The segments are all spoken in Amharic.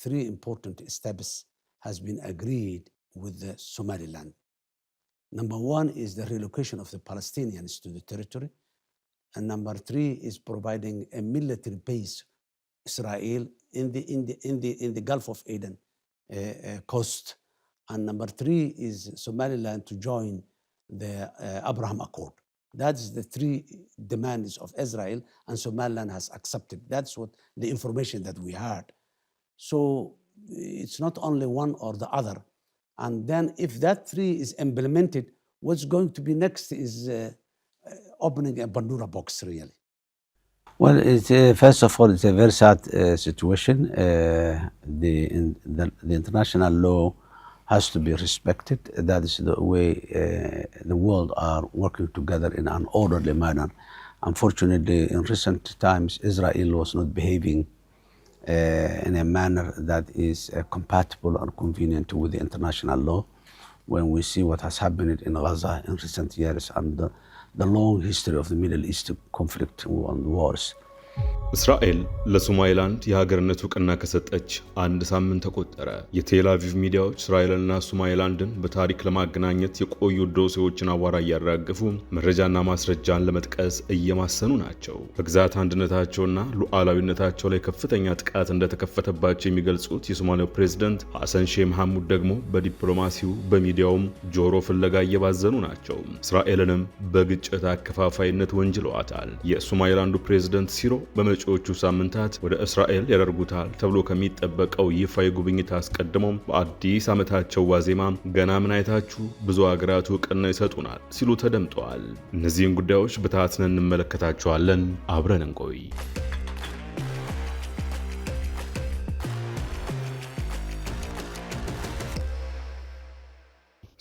three important steps has been agreed with the Somaliland. Number one is the relocation of the Palestinians to the territory. And number three is providing a military base, Israel, in the Gulf of Aden coast. And number three is Somaliland to join the Abraham Accord. That's the three demands of Israel, and Somaliland has accepted. That's what the information that we heard. So it's not only one or the other. And then if that three is implemented, what's going to be next is opening a Pandora box, really. Well, first of all, it's a very sad situation. The international law has to be respected. That is the way the world are working together in an orderly manner. Unfortunately, in recent times, Israel was not behaving in a manner that is compatible or convenient with the international law. When we see what has happened in Gaza in recent years and the long history of the Middle East conflict and wars. እስራኤል ለሶማሊላንድ የሀገርነት ዕውቅና ከሰጠች አንድ ሳምንት ተቆጠረ። የቴል አቪቭ ሚዲያዎች እስራኤልና ሶማሊላንድን በታሪክ ለማገናኘት የቆዩ ዶሴዎችን አዋራ እያራገፉ መረጃና ማስረጃን ለመጥቀስ እየማሰኑ ናቸው። በግዛት አንድነታቸውና ሉዓላዊነታቸው ላይ ከፍተኛ ጥቃት እንደተከፈተባቸው የሚገልጹት የሶማሊያው ፕሬዝዳንት ሐሰን ሼህ መሐሙድ ደግሞ በዲፕሎማሲው በሚዲያውም ጆሮ ፍለጋ እየባዘኑ ናቸው። እስራኤልንም በግጭት አከፋፋይነት ወንጅለዋታል። የሶማሊላንዱ ፕሬዝዳንት ሲሮ በመጪዎቹ ሳምንታት ወደ እስራኤል ያደርጉታል ተብሎ ከሚጠበቀው ይፋዊ ጉብኝት አስቀድመው በአዲስ ዓመታቸው ዋዜማ ገና ምን አይታችሁ ብዙ ሀገራት ዕውቅና ይሰጡናል ሲሉ ተደምጠዋል። እነዚህን ጉዳዮች በታትነን እንመለከታቸዋለን። አብረን እንቆይ።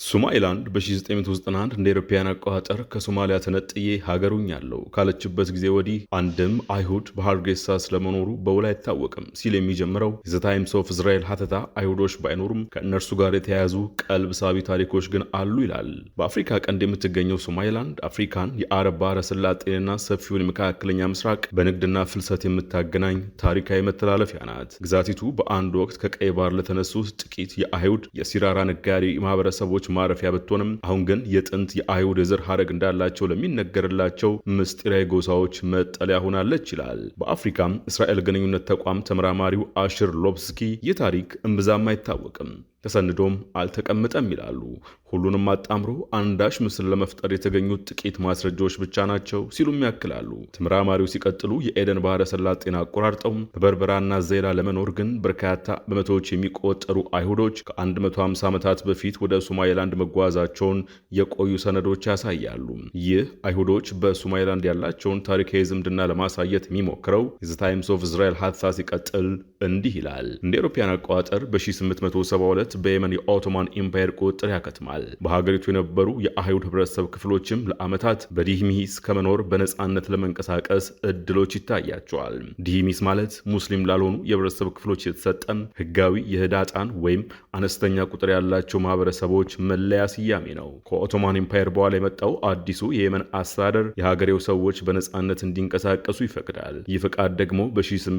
ሶማሊላንድ በ1991 እንደ አውሮፓውያን አቆጣጠር ከሶማሊያ ተነጥዬ ሀገሩኛለሁ ካለችበት ጊዜ ወዲህ አንድም አይሁድ በሃርጌሳ ስለመኖሩ በውል አይታወቅም ሲል የሚጀምረው ዘ ታይምስ ኦፍ እስራኤል ሀተታ አይሁዶች ባይኖሩም ከእነርሱ ጋር የተያያዙ ቀልብ ሳቢ ታሪኮች ግን አሉ ይላል። በአፍሪካ ቀንድ የምትገኘው ሶማሊላንድ አፍሪካን፣ የአረብ ባህረ ሰላጤንና ሰፊውን የመካከለኛ ምስራቅ በንግድና ፍልሰት የምታገናኝ ታሪካዊ መተላለፊያ ናት። ግዛቲቱ በአንድ ወቅት ከቀይ ባህር ለተነሱ ጥቂት የአይሁድ የሲራራ ነጋዴ ማህበረሰቦች ማረፊያ ብትሆንም አሁን ግን የጥንት የአይሁድ የዘር ሐረግ እንዳላቸው ለሚነገርላቸው ምስጢራዊ ጎሳዎች መጠለያ ሆናለች ይላል። በአፍሪካም እስራኤል ግንኙነት ተቋም ተመራማሪው አሽር ሎብስኪ ይህ ታሪክ እምብዛም አይታወቅም፣ ተሰንዶም አልተቀመጠም ይላሉ። ሁሉንም አጣምሮ አንዳች ምስል ለመፍጠር የተገኙት ጥቂት ማስረጃዎች ብቻ ናቸው ሲሉም ያክላሉ። ተመራማሪው ሲቀጥሉ የኤደን ባህረ ሰላጤን አቆራርጠው በበርበራና ዘይላ ለመኖር ግን በርካታ በመቶዎች የሚቆጠሩ አይሁዶች ከ150 ዓመታት በፊት ወደ ሶማሊላንድ መጓዛቸውን የቆዩ ሰነዶች ያሳያሉ። ይህ አይሁዶች በሶማሊላንድ ያላቸውን ታሪካዊ ዝምድና ለማሳየት የሚሞክረው ዘ ታይምስ ኦፍ እስራኤል ሀተታ ሲቀጥል እንዲህ ይላል። እንደ አውሮፓውያን አቆጣጠር በ1872 በየመን የኦቶማን ኢምፓየር ቁጥጥር ያከትማል። በሀገሪቱ የነበሩ የአይሁድ ህብረተሰብ ክፍሎችም ለዓመታት በዲህሚስ ከመኖር በነጻነት ለመንቀሳቀስ እድሎች ይታያቸዋል። ዲህሚስ ማለት ሙስሊም ላልሆኑ የህብረተሰብ ክፍሎች የተሰጠም ህጋዊ የህዳጣን ወይም አነስተኛ ቁጥር ያላቸው ማህበረሰቦች መለያ ስያሜ ነው። ከኦቶማን ኢምፓየር በኋላ የመጣው አዲሱ የየመን አስተዳደር የሀገሬው ሰዎች በነጻነት እንዲንቀሳቀሱ ይፈቅዳል። ይህ ፈቃድ ደግሞ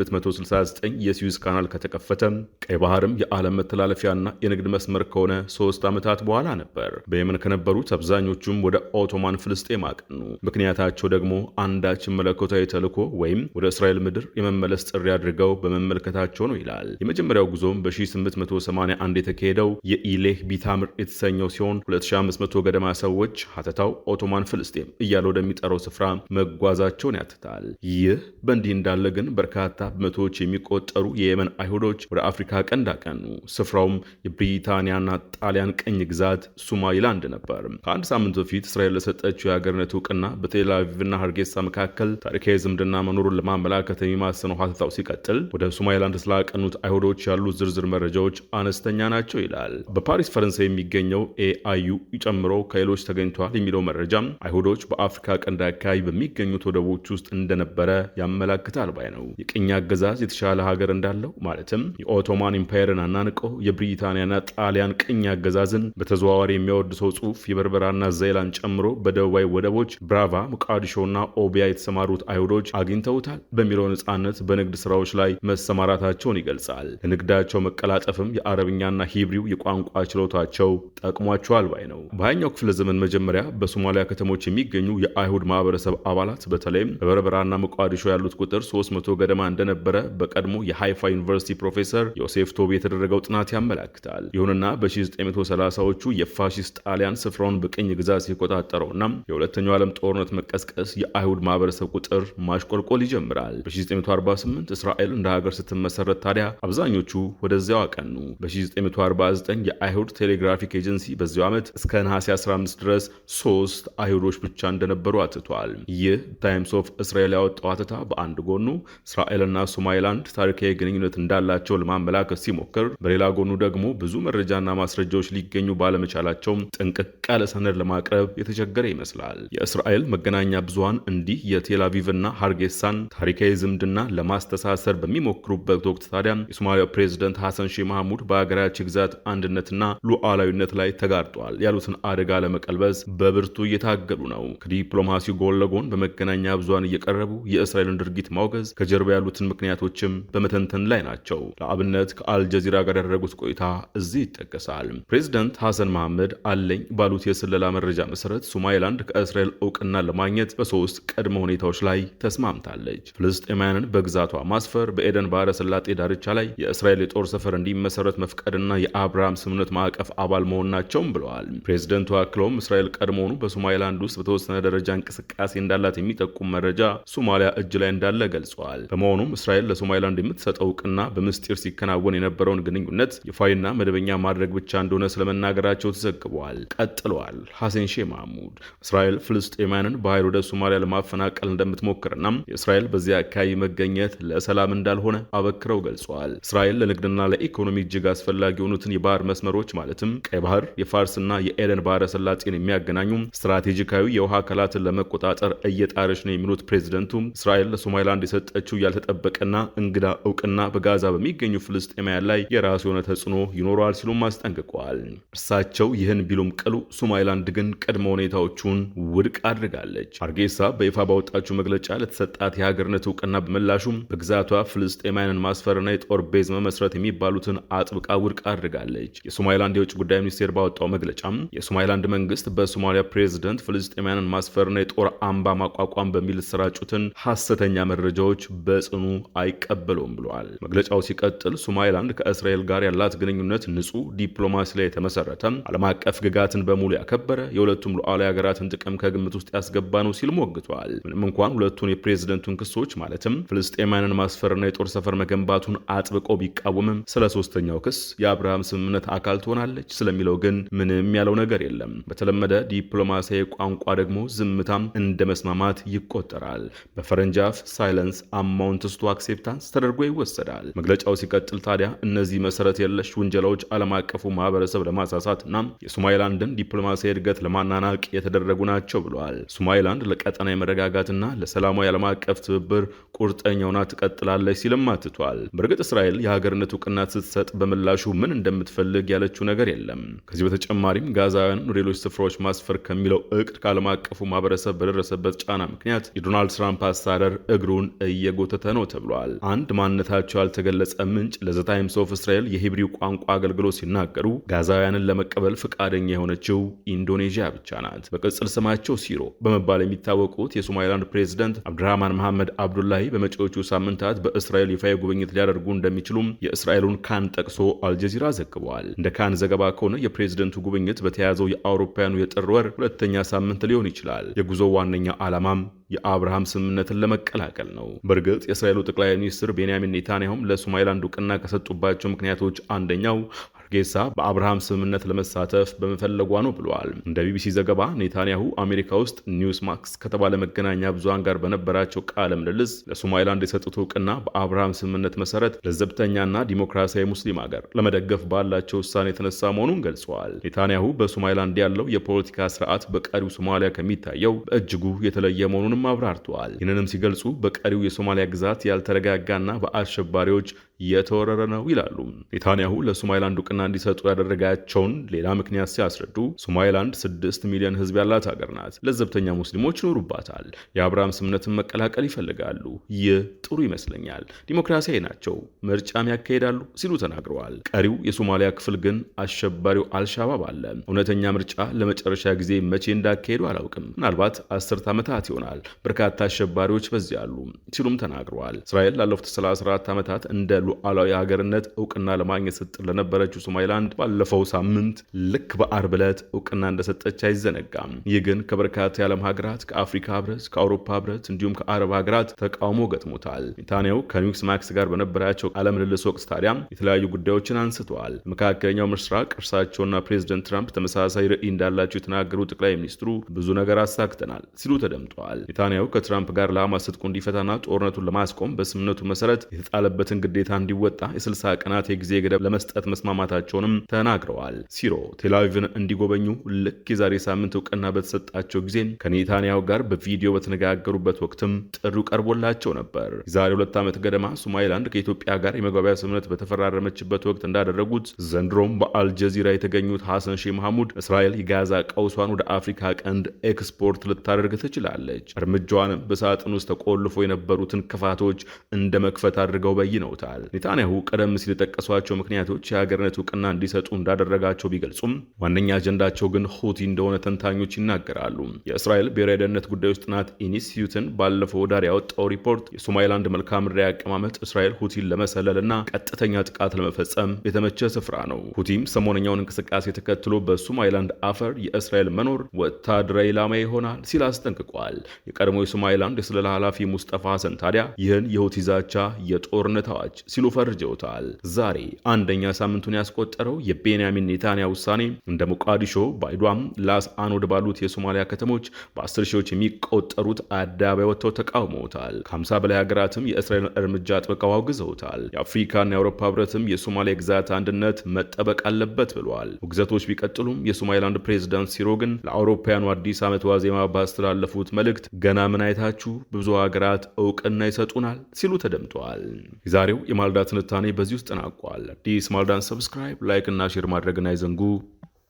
በ1869 የስዊዝ ካናል ከተከፈተ ቀይ ባህርም የዓለም መተላለፊያና የንግድ መስመር ከሆነ 3 ዓመታት በኋላ ነበር። በየመን ከነበሩት አብዛኞቹም ወደ ኦቶማን ፍልስጤም አቀኑ። ምክንያታቸው ደግሞ አንዳች መለኮታዊ ተልዕኮ ወይም ወደ እስራኤል ምድር የመመለስ ጥሪ አድርገው በመመልከታቸው ነው ይላል። የመጀመሪያው ጉዞም በ1881 የተካሄደው የኢሌህ ቢታምር የተሰኘው ሲሆን 2500 ገደማ ሰዎች ሀተታው ኦቶማን ፍልስጤም እያለ ወደሚጠራው ስፍራ መጓዛቸውን ያትታል። ይህ በእንዲህ እንዳለ ግን በርካታ በመቶዎች የሚቆጠሩ የየመን አይሁዶች ወደ አፍሪካ ቀንድ አቀኑ። ስፍራውም የብሪታንያና ጣሊያን ቅኝ ግዛት ሶማሊላንድ ነበር። ከአንድ ሳምንት በፊት እስራኤል ለሰጠችው የሀገርነት ዕውቅና በቴል አቪቭና ሃርጌሳ መካከል ታሪካዊ ዝምድና መኖሩን ለማመላከት የሚማስነው ሀተታው ሲቀጥል ወደ ሶማሊላንድ ስላቀኑት አይሁዶች ያሉት ዝርዝር መረጃዎች አነስተኛ ናቸው ይላል። በፓሪስ ፈረንሳይ የሚገኘው ኤአዩ ጨምሮ ከሌሎች ተገኝቷል የሚለው መረጃም አይሁዶች በአፍሪካ ቀንድ አካባቢ በሚገኙት ወደቦች ውስጥ እንደነበረ ያመላክታል ባይ ነው። የቅኝ አገዛዝ የተሻለ ሀገር እንዳለው ማለትም የኦቶማን ኢምፓየርን አናንቀው የብሪታንያ ብሪታንያና ጣሊያን ቅኝ አገዛዝን በተዘዋዋሪ የሚያወድሰው ጽሑፍ የበርበራና ዘይላን ጨምሮ በደቡባዊ ወደቦች ብራቫ፣ ሞቃዲሾና ኦቢያ የተሰማሩት አይሁዶች አግኝተውታል በሚለው ነጻነት በንግድ ስራዎች ላይ መሰማራታቸውን ይገልጻል። ለንግዳቸው መቀላጠፍም የአረብኛና ሂብሪው የቋንቋ ችሎታቸው ጠቅሟቸዋል ባይ ነው። በ20ኛው ክፍለ ዘመን መጀመሪያ በሶማሊያ ከተሞች የሚገኙ የአይሁድ ማህበረሰብ አባላት በተለይም በበርበራና ሞቃዲሾ ያሉት ቁጥር 300 ገደማ እንደነበረ በቀድሞ የሃይፋ ዩኒቨርሲቲ ፕሮፌሰር ዮሴፍ ቶቢ የተደረገው ጥናት ያመለክታል። ይሁንና በ1930ዎቹ የፋሺስት ጣሊያን ስፍራውን በቅኝ ግዛት ሲቆጣጠረውና የሁለተኛው ዓለም ጦርነት መቀስቀስ የአይሁድ ማህበረሰብ ቁጥር ማሽቆልቆል ይጀምራል። በ1948 እስራኤል እንደ ሀገር ስትመሰረት ታዲያ አብዛኞቹ ወደዚያው አቀኑ። በ1949 የአይሁድ ቴሌግራፊክ ኤጀንሲ በዚያው ዓመት እስከ ነሐሴ 15 ድረስ 3 አይሁዶች ብቻ እንደነበሩ አትቷል። ይህ ታይምስ ኦፍ እስራኤል ያወጣው አተታ በአንድ ጎኑ እስራኤልና ሶማሊላንድ ታሪካዊ ግንኙነት እንዳላቸው ለማመላከት ሲሞክር፣ በሌላ ጎኑ ደግሞ ብዙ መረጃና ማስረጃዎች ሊገኙ ባለመቻላቸው ጥንቅቅ ያለ ሰነድ ለማቅረብ የተቸገረ ይመስላል። የእስራኤል መገናኛ ብዙሃን እንዲህ የቴል አቪቭና ሃርጌሳን ታሪካዊ ዝምድና ለማስተሳሰር በሚሞክሩበት ወቅት ታዲያ የሶማሊያው ፕሬዝዳንት ሐሰን ሼህ መሐሙድ በሀገራቸው ግዛት አንድነትና ሉዓላዊነት ላይ ተጋርጧል ያሉትን አደጋ ለመቀልበስ በብርቱ እየታገሉ ነው። ከዲፕሎማሲው ጎን ለጎን በመገናኛ ብዙሃን እየቀረቡ የእስራኤልን ድርጊት ማውገዝ፣ ከጀርባ ያሉትን ምክንያቶችም በመተንተን ላይ ናቸው። ለአብነት ከአልጀዚራ ጋር ያደረጉት ቆይታ እዚህ ይጠቀሳል። ፕሬዝዳንት ሐሰን መሐመድ አለኝ ባሉት የስለላ መረጃ መሰረት ሶማሊላንድ ከእስራኤል እውቅና ለማግኘት በሶስት ቅድመ ሁኔታዎች ላይ ተስማምታለች። ፍልስጤማውያንን በግዛቷ ማስፈር፣ በኤደን ባህረ ሰላጤ ዳርቻ ላይ የእስራኤል የጦር ሰፈር እንዲመሰረት መፍቀድና የአብርሃም ስምምነት ማዕቀፍ አባል መሆናቸውም ብለዋል። ፕሬዝደንቱ አክለውም እስራኤል ቀድሞውኑ በሶማሊላንድ ውስጥ በተወሰነ ደረጃ እንቅስቃሴ እንዳላት የሚጠቁም መረጃ ሶማሊያ እጅ ላይ እንዳለ ገልጸዋል። በመሆኑም እስራኤል ለሶማሊላንድ የምትሰጠው እውቅና በምስጢር ሲከናወን የነበረውን ግንኙነት ይፋዊና መደበኛ ማድረግ ብቻ እንደሆነ ስለመናገራቸው ተዘግበዋል። ቀጥለዋል ሐሰን ሼህ መሐሙድ እስራኤል ፍልስጤማውያንን በኃይል ወደ ሶማሊያ ለማፈናቀል እንደምትሞክርና የእስራኤል በዚያ አካባቢ መገኘት ለሰላም እንዳልሆነ አበክረው ገልጸዋል። እስራኤል ለንግድና ለኢኮኖሚ እጅግ አስፈላጊ የሆኑትን የባህር መስመሮች ማለትም ቀይ ባህር፣ የፋርስና የኤደን ባህረ ሰላጤን የሚያገናኙ ስትራቴጂካዊ የውሃ አካላትን ለመቆጣጠር እየጣረች ነው የሚሉት ፕሬዝደንቱ እስራኤል ለሶማሊላንድ የሰጠችው ያልተጠበቀና እንግዳ እውቅና በጋዛ በሚገኙ ፍልስጤማውያን ላይ የራሱ የሆነ ተጽዕኖ ይኖረዋል ሲሉም አስጠንቅቀዋል። እርሳቸው ይህን ቢሉም ቅሉ ሶማሊላንድ ግን ቅድመ ሁኔታዎቹን ውድቅ አድርጋለች። ሃርጌሳ በይፋ ባወጣችው መግለጫ ለተሰጣት የሀገርነት እውቅና በምላሹም በግዛቷ ፍልስጤማውያንን ማስፈርና የጦር ቤዝ መመስረት የሚባሉትን አጥብቃ ውድቅ አድርጋለች። የሶማሊላንድ የውጭ ጉዳይ ሚኒስቴር ባወጣው መግለጫም የሶማሊላንድ መንግስት በሶማሊያ ፕሬዝዳንት ፍልስጤማውያንን ማስፈርና የጦር አምባ ማቋቋም በሚል የተሰራጩትን ሐሰተኛ መረጃዎች በጽኑ አይቀበለውም ብሏል። መግለጫው ሲቀጥል ሶማሊላንድ ከእስራኤል ጋር ያላት ግንኙነት ንጹህ ዲፕሎማሲ ላይ የተመሰረተ ዓለም አቀፍ ግጋትን በሙሉ ያከበረ የሁለቱም ሉዓላዊ ሀገራትን ጥቅም ከግምት ውስጥ ያስገባ ነው ሲል ሞግቷል። ምንም እንኳን ሁለቱን የፕሬዝደንቱን ክሶች ማለትም ፍልስጤማውያንን ማስፈርና የጦር ሰፈር መገንባቱን አጥብቆ ቢቃወምም ስለ ሶስተኛው ክስ የአብርሃም ስምምነት አካል ትሆናለች ስለሚለው ግን ምንም ያለው ነገር የለም። በተለመደ ዲፕሎማሲያዊ ቋንቋ ደግሞ ዝምታም እንደ መስማማት ይቆጠራል። በፈረንጅ አፍ ሳይለንስ አማውንትስ ቱ አክሴፕታንስ ተደርጎ ይወሰዳል። መግለጫው ሲቀጥል ታዲያ እነዚህ መሰረት የለሽ ውንጀላዎች ዓለም አቀፉ ማህበረሰብ ለማሳሳትና የሶማሊላንድን ዲፕሎማሲያዊ እድገት ለማናናቅ የተደረጉ ናቸው ብለዋል። ሶማሊላንድ ለቀጠና የመረጋጋትና ለሰላማዊ ዓለም አቀፍ ትብብር ቁርጠኛ ሆና ትቀጥላለች ሲልም አትቷል። በእርግጥ እስራኤል የሀገርነት እውቅና ስትሰጥ በምላሹ ምን እንደምትፈልግ ያለችው ነገር የለም። ከዚህ በተጨማሪም ጋዛውያን ሌሎች ስፍራዎች ማስፈር ከሚለው እቅድ ከዓለም አቀፉ ማህበረሰብ በደረሰበት ጫና ምክንያት የዶናልድ ትራምፕ አስተዳደር እግሩን እየጎተተ ነው ተብሏል። አንድ ማንነታቸው ያልተገለጸ ምንጭ ለዘ ታይምስ ኦፍ እስራኤል የሂብሪው ቋንቋ አገልግሎት ሲናገሩ ጋዛውያንን ለመቀበል ፈቃደኛ የሆነችው ኢንዶኔዥያ ብቻ ናት። በቅጽል ስማቸው ሲሮ በመባል የሚታወቁት የሶማሊላንድ ፕሬዝዳንት አብድራህማን መሐመድ አብዱላሂ በመጪዎቹ ሳምንታት በእስራኤል ይፋ ጉብኝት ሊያደርጉ እንደሚችሉም የእስራኤሉን ካን ጠቅሶ አልጀዚራ ዘግቧል። እንደ ካን ዘገባ ከሆነ የፕሬዝደንቱ ጉብኝት በተያዘው የአውሮፓውያኑ የጥር ወር ሁለተኛ ሳምንት ሊሆን ይችላል። የጉዞው ዋነኛ ዓላማም የአብርሃም ስምምነትን ለመቀላቀል ነው። በእርግጥ የእስራኤሉ ጠቅላይ ሚኒስትር ቤንያሚን ኔታንያሁም ለሶማሊላንድ እውቅና ከሰጡባቸው ምክንያቶች አንደኛው ሃርጌሳ በአብርሃም ስምምነት ለመሳተፍ በመፈለጓ ነው ብለዋል። እንደ ቢቢሲ ዘገባ ኔታንያሁ አሜሪካ ውስጥ ኒውስ ማክስ ከተባለ መገናኛ ብዙሃን ጋር በነበራቸው ቃለ ምልልስ ለሶማሊላንድ የሰጡት እውቅና በአብርሃም ስምምነት መሰረት ለዘብተኛና ዲሞክራሲያዊ ሙስሊም ሀገር ለመደገፍ ባላቸው ውሳኔ የተነሳ መሆኑን ገልጸዋል። ኔታንያሁ በሶማሊላንድ ያለው የፖለቲካ ስርዓት በቀሪው ሶማሊያ ከሚታየው በእጅጉ የተለየ መሆኑንም አብራርተዋል። ይህንንም ሲገልጹ በቀሪው የሶማሊያ ግዛት ያልተረጋጋና በአሸባሪዎች የተወረረ ነው ይላሉ። ኔታንያሁ ለሶማሊላንድ እውቅና እንዲሰጡ ያደረጋቸውን ሌላ ምክንያት ሲያስረዱ ሶማሊላንድ 6 ሚሊዮን ሕዝብ ያላት ሀገር ናት። ለዘብተኛ ሙስሊሞች ይኖሩባታል። የአብርሃም ስምምነትን መቀላቀል ይፈልጋሉ። ይህ ጥሩ ይመስለኛል። ዲሞክራሲያዊ ናቸው፣ ምርጫም ያካሂዳሉ ሲሉ ተናግረዋል። ቀሪው የሶማሊያ ክፍል ግን አሸባሪው አልሻባብ አለ። እውነተኛ ምርጫ ለመጨረሻ ጊዜ መቼ እንዳካሄዱ አላውቅም። ምናልባት 10 ዓመታት ይሆናል። በርካታ አሸባሪዎች በዚያ አሉ ሲሉም ተናግረዋል። እስራኤል ላለፉት 34 ዓመታት እንደ ሉዓላዊ ሀገርነት እውቅና ለማግኘት ስትጥር ለነበረችው ሶማሊላንድ ባለፈው ሳምንት ልክ በአርብ ዕለት እውቅና እንደሰጠች አይዘነጋም። ይህ ግን ከበርካታ የዓለም ሀገራት፣ ከአፍሪካ ህብረት፣ ከአውሮፓ ህብረት እንዲሁም ከአረብ ሀገራት ተቃውሞ ገጥሞታል። ኔታንያሁ ከኒውስ ማክስ ጋር በነበራቸው ቃለ ምልልስ ወቅት ታዲያም የተለያዩ ጉዳዮችን አንስተዋል። መካከለኛው ምስራቅ እርሳቸውና ፕሬዚደንት ትራምፕ ተመሳሳይ ራዕይ እንዳላቸው የተናገሩ ጠቅላይ ሚኒስትሩ ብዙ ነገር አሳክተናል ሲሉ ተደምጠዋል። ኔታንያሁ ከትራምፕ ጋር ለሐማስ ትጥቁ እንዲፈታና ጦርነቱን ለማስቆም በስምምነቱ መሰረት የተጣለበትን ግዴታ እንዲወጣ የ60 ቀናት የጊዜ ገደብ ለመስጠት መስማማታቸውንም ተናግረዋል። ሲሮ ቴልአቪቭን እንዲጎበኙ ልክ የዛሬ ሳምንት እውቅና በተሰጣቸው ጊዜ ከኔታንያሁ ጋር በቪዲዮ በተነጋገሩበት ወቅትም ጥሪው ቀርቦላቸው ነበር። የዛሬ 2 ዓመት ገደማ ሶማሊላንድ ከኢትዮጵያ ጋር የመግባቢያ ስምምነት በተፈራረመችበት ወቅት እንዳደረጉት ዘንድሮም በአልጀዚራ የተገኙት ሐሰን ሼህ መሐሙድ እስራኤል የጋዛ ቀውሷን ወደ አፍሪካ ቀንድ ኤክስፖርት ልታደርግ ትችላለች፣ እርምጃዋንም በሳጥን ውስጥ ተቆልፎ የነበሩትን ክፋቶች እንደ መክፈት አድርገው በይነውታል። ኔታንያሁ ቀደም ሲል የጠቀሷቸው ምክንያቶች የሀገርነት እውቅና እንዲሰጡ እንዳደረጋቸው ቢገልጹም ዋነኛ አጀንዳቸው ግን ሁቲ እንደሆነ ተንታኞች ይናገራሉ። የእስራኤል ብሔራዊ ደህንነት ጉዳዮች ጥናት ኢንስቲትዩትን ባለፈው ዳር ያወጣው ሪፖርት የሶማሊላንድ መልክዓ ምድራዊ አቀማመጥ እስራኤል ሁቲን ለመሰለልና ቀጥተኛ ጥቃት ለመፈጸም የተመቸ ስፍራ ነው። ሁቲም ሰሞነኛውን እንቅስቃሴ ተከትሎ በሶማሊላንድ አፈር የእስራኤል መኖር ወታደራዊ ኢላማ ይሆናል ሲል አስጠንቅቋል። የቀድሞ የሶማሊላንድ የስለላ ኃላፊ ሙስጠፋ ሐሰን ታዲያ ይህን የሁቲ ዛቻ የጦርነት አዋጅ ሲሉ ፈርጀውታል። ዛሬ አንደኛ ሳምንቱን ያስቆጠረው የቤንያሚን ኔታንያሁ ውሳኔ እንደ ሞቃዲሾ፣ ባይዷም፣ ላስ አኖድ ባሉት የሶማሊያ ከተሞች በ10 ሺዎች የሚቆጠሩት አደባባይ ወጥተው ተቃውመውታል። ከ50 በላይ ሀገራትም የእስራኤልን እርምጃ አጥብቀው አውግዘውታል። የአፍሪካና የአውሮፓ ህብረትም የሶማሊያ ግዛት አንድነት መጠበቅ አለበት ብለዋል። ውግዘቶች ቢቀጥሉም የሶማሊላንድ ፕሬዝዳንት ሲሮ ግን ለአውሮፓውያኑ አዲስ ዓመት ዋዜማ ባስተላለፉት መልእክት ገና ምን አይታችሁ ብዙ ሀገራት እውቅና ይሰጡናል ሲሉ ተደምጠዋል። የዛሬው የማልዳ ትንታኔ በዚህ ውስጥ ተጠናቋል። አዲስ ማልዳን ሰብስክራይብ፣ ላይክ እና ሼር ማድረግን አይዘንጉ።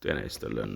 ጤና ይስጥልን።